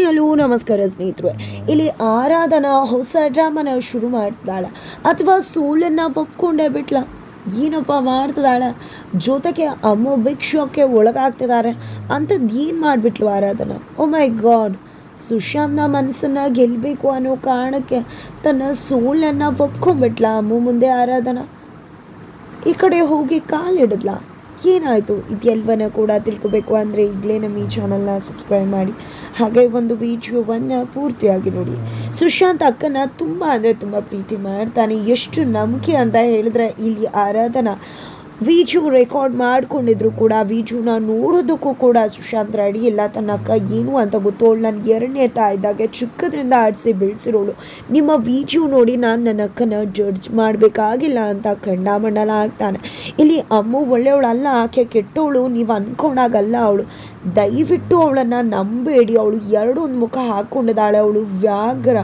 Hello ನಮಸ್ಕಾರ ಸ್ನೇಹಿತರೆ. ಇಲ್ಲಿ ಆರಾಧನಾ ಹೊಸ ಡ್ರಾಮನ ಶುರು ಮಾಡ್ತಾಳೆ ಅಥವಾ ಸೋಲನ್ನು ಒಪ್ಕೊಂಡೇ ಬಿಟ್ಲ? ಏನಪ್ಪ ಮಾಡ್ತಿದ್ದಾಳೆ? ಜೊತೆಗೆ ಅಮ್ಮ ಭಿಕ್ಷೋಕ್ಕೆ ಒಳಗಾಗ್ತಿದ್ದಾರೆ ಅಂಥದ್ದು ಏನು ಮಾಡಿಬಿಟ್ಲು ಆರಾಧನಾ? ಓ ಮೈ ಗಾಡ್, ಸುಶಾಂತ್ನ ಮನಸ್ಸನ್ನು ಗೆಲ್ಲಬೇಕು ಅನ್ನೋ ಕಾರಣಕ್ಕೆ ತನ್ನ ಸೋಲನ್ನು ಒಪ್ಕೊಂಡ್ಬಿಟ್ಲ ಅಮ್ಮ ಮುಂದೆ ಆರಾಧನಾ. ಈ ಕಡೆ ಹೋಗಿ ಕಾಲಿಡಿದ್ಲ. ಏನಾಯಿತು ಇದೆಲ್ಲವನ್ನ ಕೂಡ ತಿಳ್ಕೊಬೇಕು ಅಂದರೆ ಈಗಲೇ ನಮ್ಮ ಈ ಚಾನಲ್ನ ಸಬ್ಸ್ಕ್ರೈಬ್ ಮಾಡಿ, ಹಾಗೆ ಒಂದು ವಿಡಿಯೋವನ್ನು ಪೂರ್ತಿಯಾಗಿ ನೋಡಿ. ಸುಶಾಂತ್ ಅಕ್ಕನ ತುಂಬ ಅಂದರೆ ತುಂಬ ಪ್ರೀತಿ ಮಾಡ್ತಾನೆ. ಎಷ್ಟು ನಂಬಿಕೆ ಅಂತ ಹೇಳಿದ್ರೆ, ಇಲ್ಲಿ ಆರಾಧನಾ ವಿಡಿಯೋ ರೆಕಾರ್ಡ್ ಮಾಡ್ಕೊಂಡಿದ್ರು ಕೂಡ ವಿಡಿಯೋನ ನೋಡೋದಕ್ಕೂ ಕೂಡ ಸುಶಾಂತ್ ರೆಡಿ ಇಲ್ಲ. ತನ್ನ ಅಕ್ಕ ಏನು ಅಂತ ಗೊತ್ತೋಳು, ನಾನು 2ನೇ ತಾಯಿದ್ದಾಗೆ ಚಿಕ್ಕದ್ರಿಂದ ಆಡಿಸಿ ಬೆಳೆಸಿರೋಳು. ನಿಮ್ಮ ವಿಡಿಯೋ ನೋಡಿ ನಾನು ನನ್ನ ಅಕ್ಕನ ಜಡ್ಜ್ ಮಾಡಬೇಕಾಗಿಲ್ಲ ಅಂತ ಖಂಡಾಮಂಡಲ ಆಗ್ತಾನೆ. ಇಲ್ಲಿ ಅಮ್ಮ ಒಳ್ಳೆಯವಳಲ್ಲ, ಆಕೆ ಕೆಟ್ಟವಳು ನೀವು ಅಂದ್ಕೊಂಡಾಗಲ್ಲ ಅವಳು. ದಯವಿಟ್ಟು ಅವಳನ್ನು ನಂಬೇಡಿ. ಅವಳು ಎರಡೊಂದು ಮುಖ ಹಾಕ್ಕೊಂಡಿದ್ದಾಳೆ. ಅವಳು ವ್ಯಾಘ್ರ,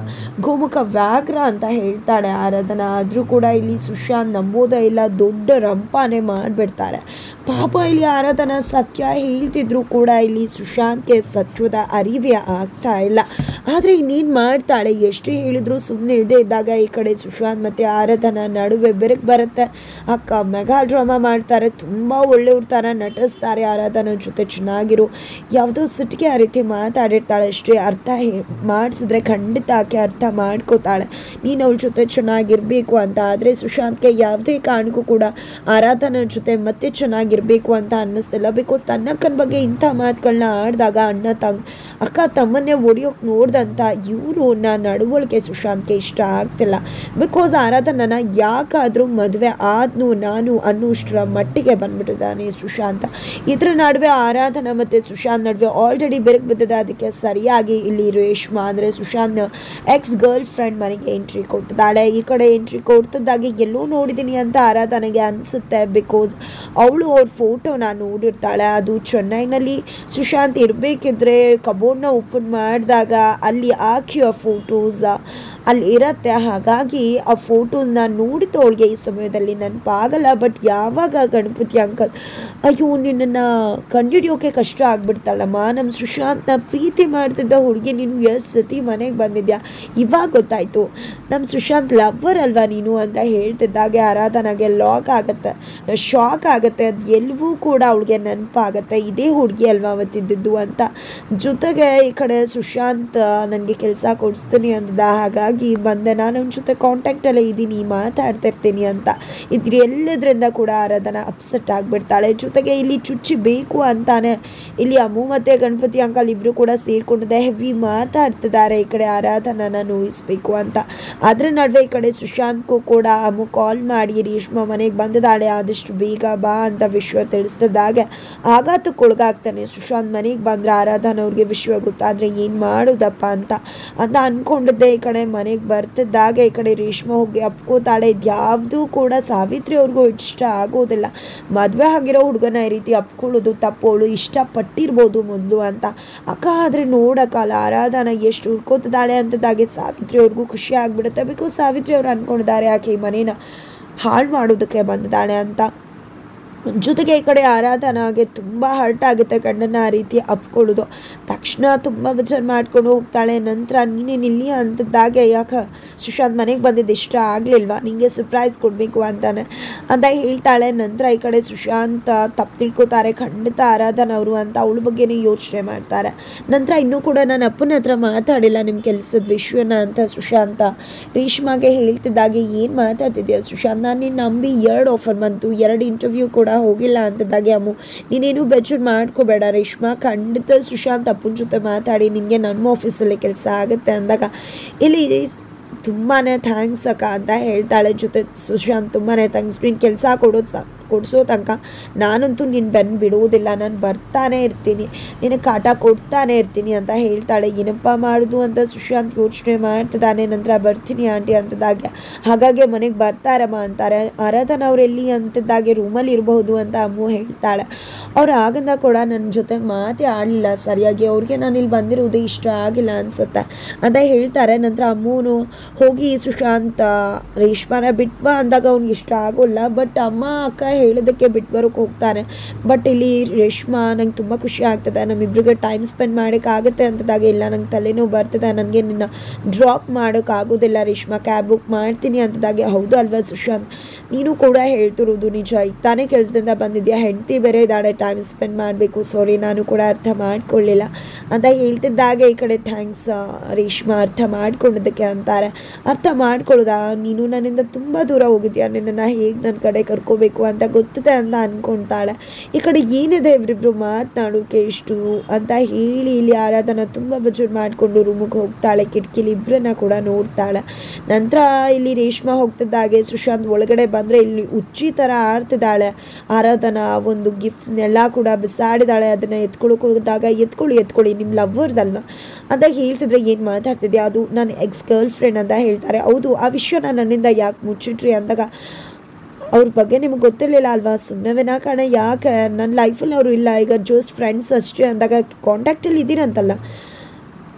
ಗೋಮುಖ ವ್ಯಾಘ್ರ ಅಂತ ಹೇಳ್ತಾಳೆ ಆರಾಧನಾ. ಆದರೂ ಕೂಡ ಇಲ್ಲಿ ಸುಶಾಂತ್ ನಂಬೋದೇ ಇಲ್ಲ, ದೊಡ್ಡ ರಂಪಾನೆ ಮಾಡಿಬಿಡ್ತಾರೆ. ಪಾಪ ಇಲ್ಲಿ ಆರಾಧನಾ ಸತ್ಯ ಹೇಳ್ತಿದ್ರು ಕೂಡ ಇಲ್ಲಿ ಸುಶಾಂತ್ಗೆ ಸತ್ಯದ ಅರಿವೇ ಆಗ್ತಾ ಇಲ್ಲ. ಆದರೆ ಇನ್ನೇನು ಮಾಡ್ತಾಳೆ? ಎಷ್ಟು ಹೇಳಿದ್ರು ಸುಮ್ಮನೆ ಇಲ್ಲದೆ ಇದ್ದಾಗ ಈ ಕಡೆ ಸುಶಾಂತ್ ಮತ್ತು ಆರಾಧನಾ ನಡುವೆ ಬೆರಕು ಬರುತ್ತೆ. ಅಕ್ಕ ಮೆಗಾ ಡ್ರಾಮಾ ಮಾಡ್ತಾರೆ, ತುಂಬ ಒಳ್ಳೆಯವ್ರ ಥರ ನಟಿಸ್ತಾರೆ. ಆರಾಧನಾ ಜೊತೆ ಚೆನ್ನಾಗಿರೋ ಯಾವುದೋ ಸಿಟ್ಟಿಗೆ ಆ ರೀತಿ ಮಾತಾಡಿರ್ತಾಳೆ ಅಷ್ಟೇ. ಅರ್ಥ ಮಾಡಿಸಿದ್ರೆ ಖಂಡಿತ ಆಕೆ ಅರ್ಥ ಮಾಡ್ಕೋತಾಳೆ, ನೀನು ಅವಳ ಜೊತೆ ಚೆನ್ನಾಗಿರಬೇಕು ಅಂತ. ಆದರೆ ಸುಶಾಂತ್ಗೆ ಯಾವುದೇ ಕಾರಣಕ್ಕೂ ಕೂಡ ಆರಾಧನಾ ಜೊತೆ ಮತ್ತೆ ಚೆನ್ನಾಗಿರಬೇಕು ಅಂತ ಅನ್ನಿಸ್ತಿಲ್ಲ. ಬಿಕಾಸ್ ತನ್ನಕ್ಕನ ಬಗ್ಗೆ ಇಂಥ ಮಾತುಗಳನ್ನ ಆಡಿದಾಗ ಅಕ್ಕ ತಮ್ಮನ್ನೇ ಒಡೆಯೋಕೆ ನೋಡ್ದಂಥ ಇವರು ನಡವಳಿಕೆ ಸುಶಾಂತ್ಗೆ ಇಷ್ಟ ಆಗ್ತಿಲ್ಲ. ಬಿಕಾಸ್ ಆರಾಧನನ ಯಾಕಾದರೂ ಮದುವೆ ಆದ್ನು ನಾನು ಅನ್ನೋಷ್ಟರ ಮಟ್ಟಿಗೆ ಬಂದ್ಬಿಟ್ಟಿದ್ದಾನೆ ಸುಶಾಂತ. ಇದರ ನಡುವೆ ಆರಾಧನಾ ಮತ್ತು ಸುಶಾಂತ್ ನಡುವೆ ಆಲ್ರೆಡಿ ಬೆರಕು ಬಿದ್ದಿದೆ. ಅದಕ್ಕೆ ಸರಿಯಾಗಿ ಇಲ್ಲಿ ರೇಷ್ಮಾ ಅಂದರೆ ಸುಶಾಂತ್ನ ಎಕ್ಸ್ ಗರ್ಲ್ ಫ್ರೆಂಡ್ ಮನೆಗೆ ಎಂಟ್ರಿ ಕೊಟ್ಟಿದ್ದಾಳೆ. ಈ ಕಡೆ ಎಂಟ್ರಿ ಕೊಡ್ತಿದ್ದಾಗೆ ಎಲ್ಲೋ ನೋಡಿದ್ದೀನಿ ಅಂತ ಆರಾಧನೆಗೆ ಅನಿಸುತ್ತೆ. ಬಿಕಾಸ್ ಅವಳು ಅವ್ರ ಫೋಟೋನ ನೋಡಿರ್ತಾಳೆ. ಅದು ಚೆನ್ನೈನಲ್ಲಿ ಸುಶಾಂತ್ ಇರಬೇಕಿದ್ರೆ ಕಬೋರ್ಡ್ನ ಓಪನ್ ಮಾಡಿದಾಗ ಅಲ್ಲಿ ಹಾಕಿರೋ ಫೋಟೋಸ್ ಅಲ್ಲಿ ಇರತ್ತೆ. ಹಾಗಾಗಿ ಆ ಫೋಟೋಸ್ನ ನೋಡಿದ್ದು ಅವಳಿಗೆ ಈ ಸಮಯದಲ್ಲಿ ನೆನಪಾಗಲ್ಲ. ಬಟ್ ಯಾವಾಗ ಗಣಪತಿ ಅಂಕಲ್ ಅಯ್ಯೋ ನಿನ್ನನ್ನು ಕಂಡುಹಿಡಿಯೋಕೆ ಕಷ್ಟ ಆಗ್ಬಿಡ್ತಲ್ಲಮ್ಮ, ನಮ್ಮ ಸುಶಾಂತ್ನ ಪ್ರೀತಿ ಮಾಡ್ತಿದ್ದ ಹುಡುಗಿ ನೀನು ಎಷ್ಟು ಸತಿ ಮನೆಗೆ ಬಂದಿದ್ಯಾ, ಇವಾಗ ಗೊತ್ತಾಯಿತು ನಮ್ಮ ಸುಶಾಂತ್ ಲವ್ವರ್ ಅಲ್ವಾ ನೀನು ಅಂತ ಹೇಳ್ತಿದ್ದಾಗೆ ಆರಾಧನಾಗೆ ಶಾಕ್ ಆಗುತ್ತೆ. ಅದು ಎಲ್ಲವೂ ಕೂಡ ಅವಳಿಗೆ ನೆನಪಾಗತ್ತೆ, ಇದೇ ಹುಡುಗಿ ಅಲ್ವಾ ಅವತ್ತಿದ್ದು ಅಂತ. ಜೊತೆಗೆ ಈ ಕಡೆ ಸುಶಾಂತ್ ನನಗೆ ಕೆಲಸ ಕೊಡಿಸ್ತೀನಿ ಅಂದಿದ್ದ, ಹಾಗಾಗಿ ಬಂದೆ, ನಾನು ಅವನ ಜೊತೆ ಕಾಂಟ್ಯಾಕ್ಟಲ್ಲೇ ಇದ್ದೀನಿ, ಮಾತಾಡ್ತಿರ್ತೀನಿ ಅಂತ. ಇದ್ರ ಎಲ್ಲದ್ರಿಂದ ಕೂಡ ಆರಾಧನಾ ಅಪ್ಸೆಟ್ ಆಗಿಬಿಡ್ತಾಳೆ. ಜೊತೆಗೆ ಇಲ್ಲಿ ಚುಚ್ಚಿ ಬೇಕು ಅಂತಾನೆ ಇಲ್ಲಿ ಅಮ್ಮು ಮತ್ತು ಗಣಪತಿ ಅಂಕಲ್ ಇಬ್ಬರು ಕೂಡ ಸೇರ್ಕೊಂಡಿದ್ದೆ ಹೆವಿ ಮಾತಾಡ್ತಿದ್ದಾರೆ ಈ ಕಡೆ ಆರಾಧನಾನ ನೋಯಿಸ್ಬೇಕು ಅಂತ. ಅದರ ನಡುವೆ ಈ ಕಡೆ ಸುಶಾಂತ್ಗೂ ಕೂಡ ಅಮ್ಮು ಕಾಲ್ ಮಾಡಿ ರೇಷ್ಮಾ ಮನೆಗೆ ಬಂದಿದ್ದಾಳೆ, ಆದಷ್ಟು ಬೇಗ ಬಾ ಅಂತ ವಿಷಯ ತಿಳಿಸ್ತಿದ್ದಾಗೆ ಆಘಾತಕ್ಕೊಳಗಾಗ್ತಾನೆ. ಸುಶಾಂತ್ ಮನೆಗೆ ಬಂದರೆ ಆರಾಧನಾ ಅವ್ರಿಗೆ ವಿಷಯ ಗೊತ್ತಾದರೆ ಏನು ಮಾಡೋದಪ್ಪ ಅಂತ ಅಂದ್ಕೊಂಡಿದ್ದೆ. ಈ ಕಡೆ ಮನೆಗೆ ಬರ್ತಿದ್ದಾಗ ಈ ಕಡೆ ರೇಷ್ಮಾ ಹೋಗಿ ಅಪ್ಕೋತಾಳೆ. ಇದ್ಯಾವುದೂ ಕೂಡ ಸಾವಿತ್ರಿ ಅವ್ರಿಗೂ ಇಷ್ಟ ಆಗೋದಿಲ್ಲ. ಮದುವೆ ಆಗಿರೋ ಹುಡುಗನ ಈ ರೀತಿ ಅಪ್ಕೊಳ್ಳೋದು ತಪ್ಪೋಳು, ಇಷ್ಟಪಟ್ಟಿರ್ಬೋದು ಮೊದಲು ಅಂತ. ಅಕ್ಕ ಆದರೆ ನೋಡೋಕ್ಕಲ್ಲ ಆರಾಧನಾ ಎಷ್ಟು ಹುಡ್ಕೋತಿದ್ದಾಳೆ ಅಂತದಾಗೆ ಸಾವಿತ್ರಿ ಅವ್ರಿಗೂ ಖುಷಿ ಆಗಿಬಿಡುತ್ತೆ. ಬಿಕಾಸ್ ಸಾವಿತ್ರಿ ಅವ್ರು ಅಂದ್ಕೊಂಡಿದ್ದಾರೆ ಆಕೆ ಈ ಮನೇನ ಹಾಳು ಮಾಡೋದಕ್ಕೆ ಬಂದಿದ್ದಾಳೆ ಅಂತ. ಜೊತೆಗೆ ಈ ಕಡೆ ಆರಾಧನಾಗೆ ತುಂಬ ಹರ್ಟ್ ಆಗುತ್ತೆ ಗಂಡನ ಆ ರೀತಿ ಅಪ್ಕೊಳ್ಳೋದು. ತಕ್ಷಣ ತುಂಬ ವಿಚಾರ ಮಾಡ್ಕೊಂಡು ಹೋಗ್ತಾಳೆ. ನಂತರ ನೀನೇನು ಇಲ್ಲಿ ಅಂತಿದ್ದಾಗೆ ಯಾಕೆ ಸುಶಾಂತ್ ಮನೆಗೆ ಬಂದಿದ್ದು ಇಷ್ಟ ಆಗಲಿಲ್ವಾ, ನಿಮಗೆ ಸರ್ಪ್ರೈಸ್ ಕೊಡಬೇಕು ಅಂತಾನೆ ಅಂತ ಹೇಳ್ತಾಳೆ. ನಂತರ ಈ ಕಡೆ ಸುಶಾಂತ್ ತಪ್ಪು ತಿಳ್ಕೊತಾರೆ ಖಂಡಿತ ಆರಾಧನಾ ಅವರು ಅಂತ ಅವಳ ಬಗ್ಗೆನೇ ಯೋಚನೆ ಮಾಡ್ತಾರೆ. ನಂತರ ಇನ್ನೂ ಕೂಡ ನಾನು ಅಪ್ಪನ ಹತ್ರ ಮಾತಾಡಿಲ್ಲ ನಿಮ್ಮ ಕೆಲಸದ ವಿಷಯನ ಅಂತ ಸುಶಾಂತ ರೇಷ್ಮಾಗೆ ಹೇಳ್ತಿದ್ದಾಗೆ ಏನು ಮಾತಾಡ್ತಿದ್ಯಾ ಸುಶಾಂತ್, ನಾನು ನೀನು ನಂಬಿ 2 ಆಫರ್ ಬಂತು, 2 ಇಂಟರ್ವ್ಯೂ ಕೂಡ ಹೋಗಿಲ್ಲ ಅಂತಿದ್ದಾಗೆ ಅಮ್ಮು ನೀನೇನು ಬೇಜಾರು ಮಾಡ್ಕೋಬೇಡ ರೇಷ್ಮಾ, ಖಂಡಿತ ಸುಶಾಂತ್ ಅಪ್ಪನ ಜೊತೆ ಮಾತಾಡಿ ನಿನಗೆ ನಮ್ಮ ಆಫೀಸಲ್ಲಿ ಕೆಲಸ ಆಗುತ್ತೆ ಅಂದಾಗ ಇಲ್ಲಿ ತುಂಬಾ ಥ್ಯಾಂಕ್ಸ್ ಅಕ್ಕ ಅಂತ ಹೇಳ್ತಾಳೆ. ಜೊತೆ ಸುಶಾಂತ್ ತುಂಬಾ ಥ್ಯಾಂಕ್ಸ್, ನೀನು ಕೆಲಸ ಕೊಡಿಸೋ ತನಕ ನಾನಂತೂ ನೀನು ಬಂದು ಬಿಡುವುದಿಲ್ಲ, ನಾನು ಬರ್ತಾನೆ ಇರ್ತೀನಿ, ನಿನಗೆ ಕಾಟ ಕೊಡ್ತಾನೆ ಇರ್ತೀನಿ ಅಂತ ಹೇಳ್ತಾಳೆ. ಏನಪ್ಪ ಮಾಡೋದು ಅಂತ ಸುಶಾಂತ್ ಯೋಚನೆ ಮಾಡ್ತಿದ್ದಾನೆ. ನಂತರ ಬರ್ತೀನಿ ಆಂಟಿ ಅಂತಿದ್ದಾಗೆ ಹಾಗಾಗಿ ಮನೆಗೆ ಬರ್ತಾರಮ್ಮ ಅಂತಾರೆ. ಆರಾಧನಾ ಅವ್ರು ಎಲ್ಲಿ ಅಂತಿದ್ದಾಗೆ ರೂಮಲ್ಲಿ ಇರಬಹುದು ಅಂತ ಅಮ್ಮು ಹೇಳ್ತಾಳೆ. ಅವ್ರು ಆಗಿಂದ ಕೂಡ ನನ್ನ ಜೊತೆ ಮಾತೇ ಆಡಲಿಲ್ಲ ಸರಿಯಾಗಿ, ಅವ್ರಿಗೆ ನಾನು ಇಲ್ಲಿ ಬಂದಿರೋದು ಇಷ್ಟ ಆಗಿಲ್ಲ ಅನಿಸುತ್ತೆ ಅಂತ ಹೇಳ್ತಾರೆ. ನಂತರ ಅಮ್ಮೂನು ಹೋಗಿ ಸುಶಾಂತ್ ರೇಷ್ಮಾನ ಬಿಟ್ವಾ ಅಂದಾಗ ಅವ್ನಿಗೆ ಇಷ್ಟ ಆಗೋಲ್ಲ. ಬಟ್ ಅಮ್ಮ ಅಕ್ಕ ಹೇಳೋದಕ್ಕೆ ಬಿಟ್ಟು ಬರೋಕ್ಕೆ ಹೋಗ್ತಾನೆ. ಬಟ್ ಇಲ್ಲಿ ರೇಷ್ಮಾ ನಂಗೆ ತುಂಬ ಖುಷಿ ಆಗ್ತದೆ, ನಮ್ಮಿಬ್ರಿಗೆ ಟೈಮ್ ಸ್ಪೆಂಡ್ ಮಾಡೋಕ್ಕಾಗುತ್ತೆ ಅಂತದಾಗ, ಇಲ್ಲ ನಂಗೆ ತಲೆನೋವು ಬರ್ತದೆ, ನನಗೆ ನಿನ್ನ ಡ್ರಾಪ್ ಮಾಡೋಕ್ಕಾಗೋದಿಲ್ಲ ರೇಷ್ಮಾ, ಕ್ಯಾಬ್ ಬುಕ್ ಮಾಡ್ತೀನಿ ಅಂತದಾಗೆ. ಹೌದು ಅಲ್ವಾ ಸುಶಾಂತ್, ನೀನು ಕೂಡ ಹೇಳ್ತಿರೋದು ನಿಜ, ಈಗ ತಾನೇ ಕೆಲಸದಿಂದ ಬಂದಿದ್ಯಾ, ಹೆಂಡತಿ ಬೇರೆ ಇದ್ದಾಳೆ, ಟೈಮ್ ಸ್ಪೆಂಡ್ ಮಾಡಬೇಕು, ಸಾರಿ ನಾನು ಕೂಡ ಅರ್ಥ ಮಾಡ್ಕೊಳ್ಳಿಲ್ಲ ಅಂತ ಹೇಳ್ತಿದ್ದಾಗೆ ಈ ಕಡೆ ಥ್ಯಾಂಕ್ಸ್ ರೇಷ್ಮಾ ಅರ್ಥ ಮಾಡ್ಕೊಂಡಿದ್ದಕ್ಕೆ ಅಂತಾರೆ. ಅರ್ಥ ಮಾಡ್ಕೊಳ್ಳೋದಾ, ನೀನು ನನ್ನಿಂದ ತುಂಬ ದೂರ ಹೋಗಿದ್ಯಾ, ನಿನ್ನನ್ನು ಹೇಗೆ ನನ್ನ ಕಡೆ ಕರ್ಕೋಬೇಕು ಅಂತ ಗೊತ್ತಿದೆ ಅಂತ ಅಂದ್ಕೊಳ್ತಾಳೆ. ಈ ಕಡೆ ಏನಿದೆ ಇವರಿಬ್ರು ಮಾತನಾಡೋಕೆ ಇಷ್ಟು ಅಂತ ಹೇಳಿ ಇಲ್ಲಿ ಆರಾಧನಾ ತುಂಬ ಬಜೆಟ್ ಮಾಡಿಕೊಂಡು ರೂಮಿಗೆ ಹೋಗ್ತಾಳೆ. ಕಿಟಕಿಲಿ ಇಬ್ಬರನ್ನ ಕೂಡ ನೋಡ್ತಾಳೆ. ನಂತರ ಇಲ್ಲಿ ರೇಷ್ಮಾ ಹೋಗ್ತಿದ್ದಾಗೆ ಸುಶಾಂತ್ ಒಳಗಡೆ ಬಂದರೆ ಇಲ್ಲಿ ಹುಚ್ಚಿ ಥರ ಆಡ್ತಿದ್ದಾಳೆ. ಆರಾಧನಾ ಒಂದು ಗಿಫ್ಟ್ಸ್ನೆಲ್ಲ ಕೂಡ ಬಿಸಾಡಿದಾಳೆ. ಅದನ್ನು ಎತ್ಕೊಳಕ್ಕೆ ಹೋದಾಗ ಎತ್ಕೊಳ್ಳಿ ನಿಮ್ಮ ಲವ್ವರ್ದಲ್ವ ಅಂತ ಹೇಳ್ತಿದ್ರೆ, ಏನು ಮಾತಾಡ್ತಿದ್ಯಾ, ಅದು ನನ್ನ ಎಕ್ಸ್ ಗರ್ಲ್ ಫ್ರೆಂಡ್ ಅಂತ ಹೇಳ್ತಾರೆ. ಹೌದು, ಆ ವಿಷಯನ ನನ್ನಿಂದ ಯಾಕೆ ಮುಚ್ಚಿಟ್ರಿ ಅಂದಾಗ, ಅವ್ರ ಬಗ್ಗೆ ನಿಮಗೆ ಗೊತ್ತಿರಲಿಲ್ಲ ಅಲ್ವಾ, ಸುಮ್ಮನೆ ಕಾರಣ, ಯಾಕೆ ನನ್ನ ಲೈಫಲ್ಲಿ ಅವರು ಇಲ್ಲ, ಈಗ ಜಸ್ಟ್ ಫ್ರೆಂಡ್ಸ್ ಅಷ್ಟೇ ಅಂದಾಗ ಕಾಂಟ್ಯಾಕ್ಟಲ್ಲಿ ಇದ್ದೀರಂತಲ್ಲ,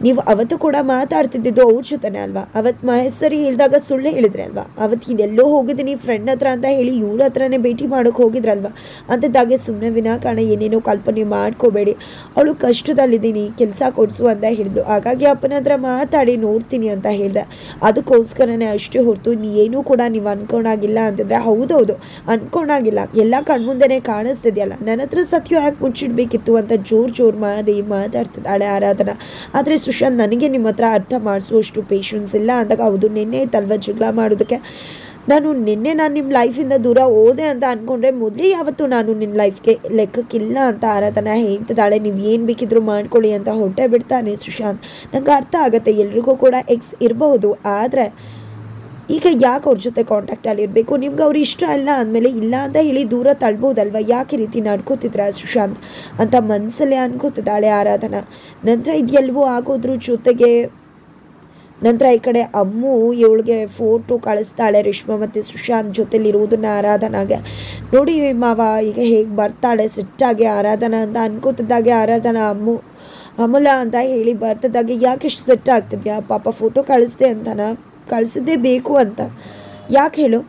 ನೀವು ಅವತ್ತು ಕೂಡ ಮಾತಾಡ್ತಿದ್ದಿದ್ದು ಅವ್ರ ಜೊತೆನೇ ಅಲ್ವಾ, ಅವತ್ತು ಮಹೇಶ್ವರಿ ಹೇಳಿದಾಗ ಸುಳ್ಳು ಹೇಳಿದ್ರಿ ಅಲ್ವಾ, ಅವತ್ತು ಇದೆಲ್ಲೋ ಹೋಗಿದ್ದೀನಿ ಫ್ರೆಂಡ್ ಹತ್ರ ಅಂತ ಹೇಳಿ ಇವ್ರ ಹತ್ರನೇ ಭೇಟಿ ಮಾಡೋಕೆ ಹೋಗಿದ್ರಲ್ವ, ಅಂಥದ್ದಾಗೆ ಸುಮ್ಮನೆ ವಿನಾಕಾರಣ ಏನೇನೋ ಕಲ್ಪನೆ ಮಾಡ್ಕೋಬೇಡಿ, ಅವಳು ಕಷ್ಟದಲ್ಲಿದ್ದೀನಿ, ಕೆಲಸ ಕೊಡಿಸು ಅಂತ ಹೇಳಿದ್ಲು, ಹಾಗಾಗಿ ಅಪ್ಪನ ಹತ್ರ ಮಾತಾಡಿ ನೋಡ್ತೀನಿ ಅಂತ ಹೇಳಿದೆ, ಅದಕ್ಕೋಸ್ಕರನೇ ಅಷ್ಟೇ ಹೊರತು ಏನೂ ಕೂಡ ನೀವು ಅಂದ್ಕೊಂಡಾಗಿಲ್ಲ ಅಂತಂದರೆ, ಹೌದೌದು ಅಂದ್ಕೊಂಡಾಗಿಲ್ಲ, ಎಲ್ಲ ಕಣ್ಮುಂದೆನೇ ಕಾಣಿಸ್ತಿದೆಯಲ್ಲ, ನನ್ನ ಹತ್ರ ಸತ್ಯ ಯಾಕೆ ಮುಚ್ಚಿಡ್ಬೇಕಿತ್ತು ಅಂತ ಜೋರು ಮಾಡಿ ಮಾತಾಡ್ತಿದ್ದಾಳೆ ಆರಾಧನಾ. ಆದರೆ ಸುಶಾಂತ್, ನನಗೆ ನಿಮ್ಮ ಹತ್ರ ಅರ್ಥ ಮಾಡಿಸುವಷ್ಟು ಪೇಷನ್ಸ್ ಇಲ್ಲ ಅಂದಾಗ, ಹೌದು ನಿನ್ನೆ ತಲ್ವ ಜಗಳ ಮಾಡೋದಕ್ಕೆ ನಾನು ನಿಮ್ಮ ಲೈಫಿಂದ ದೂರ ಹೋದೆ ಅಂತ ಅಂದ್ಕೊಂಡ್ರೆ, ಮೊದಲೇ ಯಾವತ್ತೂ ನಾನು ನಿನ್ನ ಲೈಫ್ಗೆ ಲೆಕ್ಕಕ್ಕಿಲ್ಲ ಅಂತ ಆರಾಧನಾ ಹೇಳ್ತಿದ್ದಾಳೆ. ನೀವು ಏನು ಬೇಕಿದ್ರೂ ಮಾಡ್ಕೊಳ್ಳಿ ಅಂತ ಹೊಟ್ಟೆ ಬಿಡ್ತಾನೆ ಸುಶಾಂತ್. ನಂಗೆ ಅರ್ಥ ಆಗುತ್ತೆ, ಎಲ್ರಿಗೂ ಕೂಡ ಎಕ್ಸ್ ಇರಬಹುದು, ಆದರೆ ಈಗ ಯಾಕೆ ಅವ್ರ ಜೊತೆ ಕಾಂಟ್ಯಾಕ್ಟಲ್ಲಿ ಇರಬೇಕು, ನಿಮ್ಗೆ ಅವ್ರು ಇಷ್ಟ ಇಲ್ಲ ಅಂದಮೇಲೆ ಇಲ್ಲ ಅಂತ ಹೇಳಿ ದೂರ ತಳ್ಬೋದಲ್ವ, ಯಾಕೆ ರೀತಿ ನಡ್ಕೋತಿದ್ರ ಸುಶಾಂತ್ ಅಂತ ಮನಸ್ಸಲ್ಲೇ ಅನ್ಕೋತಿದ್ದಾಳೆ ಆರಾಧನಾ. ನಂತರ ಇದೆಲ್ಲವೂ ಆಗೋದ್ರ ಜೊತೆಗೆ ನಂತರ ಈ ಕಡೆ ಅಮ್ಮು ಇವಳಿಗೆ ಫೋಟೋ ಕಳಿಸ್ತಾಳೆ ರೇಷ್ಮಾ ಮತ್ತು ಸುಶಾಂತ್ ಜೊತೆಲಿರುವುದನ್ನು ಆರಾಧನಾಗೆ. ನೋಡಿ ಮಾವ ಈಗ ಹೇಗೆ ಬರ್ತಾಳೆ ಸಿಟ್ಟಾಗಿ ಆರಾಧನಾ ಅಂತ ಅನ್ಕೋತಿದ್ದಾಗೆ, ಆರಾಧನಾ ಅಮೂಲ ಅಂತ ಹೇಳಿ ಬರ್ತಿದ್ದಾಗೆ, ಯಾಕೆ ಇಷ್ಟು ಸೆಟ್ ಆಗ್ತಿದ್ಯಾ, ಪಾಪ ಫೋಟೋ ಕಳಿಸ್ದೆ ಅಂತನಾ, ಕಳಿಸಿದ್ದೇ ಬೇಕು ಅಂತ ಯಾಕೆ ಹೇಳು,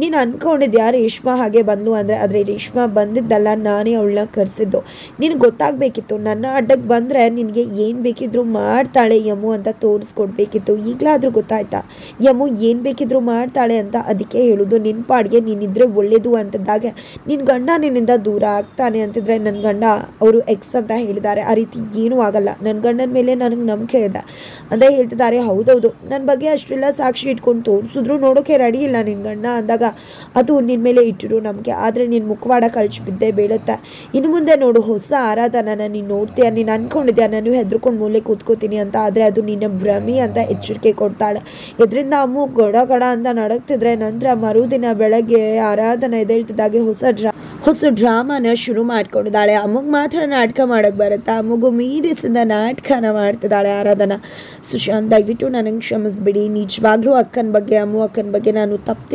ನೀನು ಅಂದ್ಕೊಂಡಿದ್ಯಾ ರೇಷ್ಮಾ ಹಾಗೆ ಬಂದ್ಲು ಅಂದರೆ, ಆದರೆ ರೇಷ್ಮಾ ಬಂದಿದ್ದಲ್ಲ, ನಾನೇ ಅವಳನ್ನ ಕರೆಸಿದ್ದು, ನಿನಗೆ ಗೊತ್ತಾಗಬೇಕಿತ್ತು, ನನ್ನ ಅಡ್ಡಕ್ಕೆ ಬಂದರೆ ನಿನಗೆ ಏನು ಬೇಕಿದ್ರೂ ಮಾಡ್ತಾಳೆ ಯಮು ಅಂತ ತೋರಿಸ್ಕೊಡ್ಬೇಕಿತ್ತು, ಈಗಲಾದರೂ ಗೊತ್ತಾಯ್ತಾ ಯಮು ಏನು ಬೇಕಿದ್ರೂ ಮಾಡ್ತಾಳೆ ಅಂತ, ಅದಕ್ಕೆ ಹೇಳೋದು ನಿನ್ನ ಪಾಡಿಗೆ ನೀನಿದ್ರೆ ಒಳ್ಳೇದು ಅಂತಂದಾಗೆ, ನಿನ್ನ ಗಂಡ ನಿನ್ನಿಂದ ದೂರ ಆಗ್ತಾನೆ ಅಂತಿದ್ರೆ, ನನ್ನ ಗಂಡ ಅವರು ಎಕ್ಸ್ ಅಂತ ಹೇಳಿದ್ದಾರೆ, ಆ ರೀತಿ ಏನೂ ಆಗಲ್ಲ, ನನ್ನ ಗಂಡನ ಮೇಲೆ ನನಗೆ ನಂಬಿಕೆ ಇದೆ ಅಂತ ಹೇಳ್ತಿದ್ದಾರೆ. ಹೌದೌದು, ನನ್ನ ಬಗ್ಗೆ ಅಷ್ಟೆಲ್ಲ ಸಾಕ್ಷಿ ಇಟ್ಕೊಂಡು ತೋರಿಸಿದ್ರು ನೋಡೋಕ್ಕೆ ರೆಡಿ ಇಲ್ಲ ನಿನ್ನ ಗಂಡ ಅಂದಾಗ, ಅದು ನಿನ್ನ ಮೇಲೆ ಇಟ್ಟಿರು ನಮಗೆ, ಆದರೆ ನಿನ್ನ ಮುಖವಾಡ ಕಳ್ಸಿ ಬಿದ್ದೇ ಬೀಳುತ್ತೆ, ಇನ್ನು ಮುಂದೆ ನೋಡು ಹೊಸ ಆರಾಧನನ ನೀನು ನೋಡ್ತೀಯ, ನೀನು ಅಂದ್ಕೊಂಡಿದ್ಯಾ ನಾನು ಹೆದರ್ಕೊಂಡು ಮೂಲೆ ಕೂತ್ಕೋತೀನಿ ಅಂತ, ಆದರೆ ಅದು ನಿನ್ನ ಭ್ರಮೆ ಅಂತ ಎಚ್ಚರಿಕೆ ಕೊಡ್ತಾಳೆ. ಇದರಿಂದ ಅಮ್ಮು ಗಡ ಅಂತ ನಡಕ್ತಿದ್ರೆ, ನಂತರ ಮರುದಿನ ಬೆಳಗ್ಗೆ ಆರಾಧನಾ ಎದ್ದೇಳ್ತಿದ್ದಾಗೆ ಹೊಸ ಡ್ರಾಮಾನ ಶುರು ಮಾಡ್ಕೊಂಡಿದ್ದಾಳೆ. ಅಮ್ಮಗೆ ಮಾತ್ರ ನಾಟಕ ಮಾಡೋಕ್ಕೆ ಬರುತ್ತೆ, ಅಮ್ಮಗೂ ಮೀರಿಸಿದ ನಾಟಕನ ಮಾಡ್ತಿದ್ದಾಳೆ ಆರಾಧನಾ. ಸುಶಾಂತ್ ದಯವಿಟ್ಟು ನನಗೆ ಕ್ಷಮಿಸ್ಬಿಡಿ, ನಿಜವಾಗ್ಲೂ ಅಕ್ಕನ ಬಗ್ಗೆ ನಾನು ತಪ್ಪು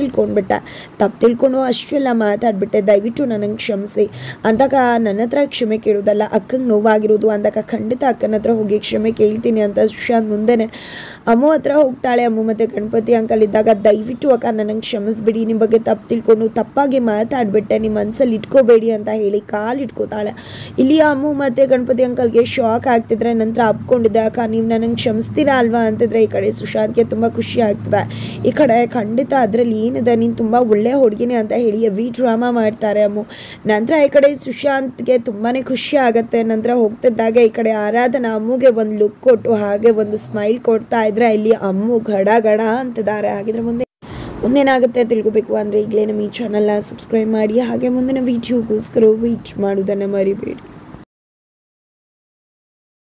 ತಿಳ್ಕೊಂಡು ಅಷ್ಟೆಲ್ಲ ಮಾತಾಡ್ಬಿಟ್ಟೆ, ದಯವಿಟ್ಟು ನನಗೆ ಕ್ಷಮಿಸಿ ಅಂದಾಗ, ನನ್ನ ಹತ್ರ ಕ್ಷಮೆ ಕೇಳೋದಲ್ಲ, ಅಕ್ಕಂಗೆ ನೋವಾಗಿರೋದು ಅಂದಾಗ ಖಂಡಿತ ಅಕ್ಕನ ಹತ್ರ ಹೋಗಿ ಕ್ಷಮೆ ಕೇಳ್ತೀನಿ ಅಂತ ಸುಶಾಂತ್ ಮುಂದೆನೆ ಅಮ್ಮು ಹತ್ರ ಹೋಗ್ತಾಳೆ. ಅಮ್ಮು ಮತ್ತು ಗಣಪತಿ ಅಂಕಲ್ ಇದ್ದಾಗ, ದಯವಿಟ್ಟು ಅಕ್ಕ ನನಗೆ ಕ್ಷಮಿಸ್ಬಿಡಿ, ನಿಮ್ಮ ಬಗ್ಗೆ ತಪ್ಪು ತಿಳ್ಕೊಂಡು ತಪ್ಪಾಗಿ ಮಾತಾಡ್ಬಿಟ್ಟೆ, ನಿಮ್ಮ ಮನಸ್ಸಲ್ಲಿ ಇಟ್ಕೋಬೇಡಿ ಅಂತ ಹೇಳಿ ಕಾಲು ಇಟ್ಕೋತಾಳೆ. ಇಲ್ಲಿ ಅಮ್ಮು ಮತ್ತು ಗಣಪತಿ ಅಂಕಲ್ಗೆ ಶಾಕ್ ಆಗ್ತಿದ್ರೆ, ನಂತರ ಅಪ್ಕೊಂಡಿದ್ದೆ, ಅಕ್ಕ ನೀವು ನನಗೆ ಕ್ಷಮಿಸ್ತೀರಾ ಅಲ್ವಾ ಅಂತಿದ್ರೆ, ಈ ಕಡೆ ಸುಶಾಂತ್ಗೆ ತುಂಬ ಖುಷಿ ಆಗ್ತದೆ. ಈ ಕಡೆ ಖಂಡಿತ ಅದರಲ್ಲಿ ಏನಿದೆ, ನೀನು ತುಂಬ ಒಳ್ಳೆ ಹುಡುಗಿನೇ ಅಂತ ಹೇಳಿ ಹೆವಿ ಡ್ರಾಮಾ ಮಾಡ್ತಾರೆ ಅಮ್ಮು. ನಂತರ ಈ ಕಡೆ ಸುಶಾಂತ್ಗೆ ತುಂಬಾ ಖುಷಿ ಆಗುತ್ತೆ. ನಂತರ ಹೋಗ್ತಿದ್ದಾಗ ಈ ಕಡೆ ಆರಾಧನಾ ಅಮ್ಮುಗೆ ಒಂದು ಲುಕ್ ಕೊಟ್ಟು ಹಾಗೆ ಒಂದು ಸ್ಮೈಲ್ ಕೊಡ್ತಾ ಇದ್ರೆ, ಇಲ್ಲಿ ಅಮ್ಮು ಗಡ ಅಂತಿದ್ದಾರೆ. ಹಾಗಿದ್ರೆ ಮುಂದೇನಾಗುತ್ತೆ ತಿಳ್ಕೊಬೇಕು ಅಂದರೆ ಈಗಲೇ ನಮ್ಮ ಈ ಚಾನಲ್ನ ಸಬ್ಸ್ಕ್ರೈಬ್ ಮಾಡಿ, ಹಾಗೆ ಮುಂದಿನ ವಿಡಿಯೋಗೋಸ್ಕರ ವೇಟ್ ಮಾಡೋದನ್ನು ಮರಿಬೇಡಿ.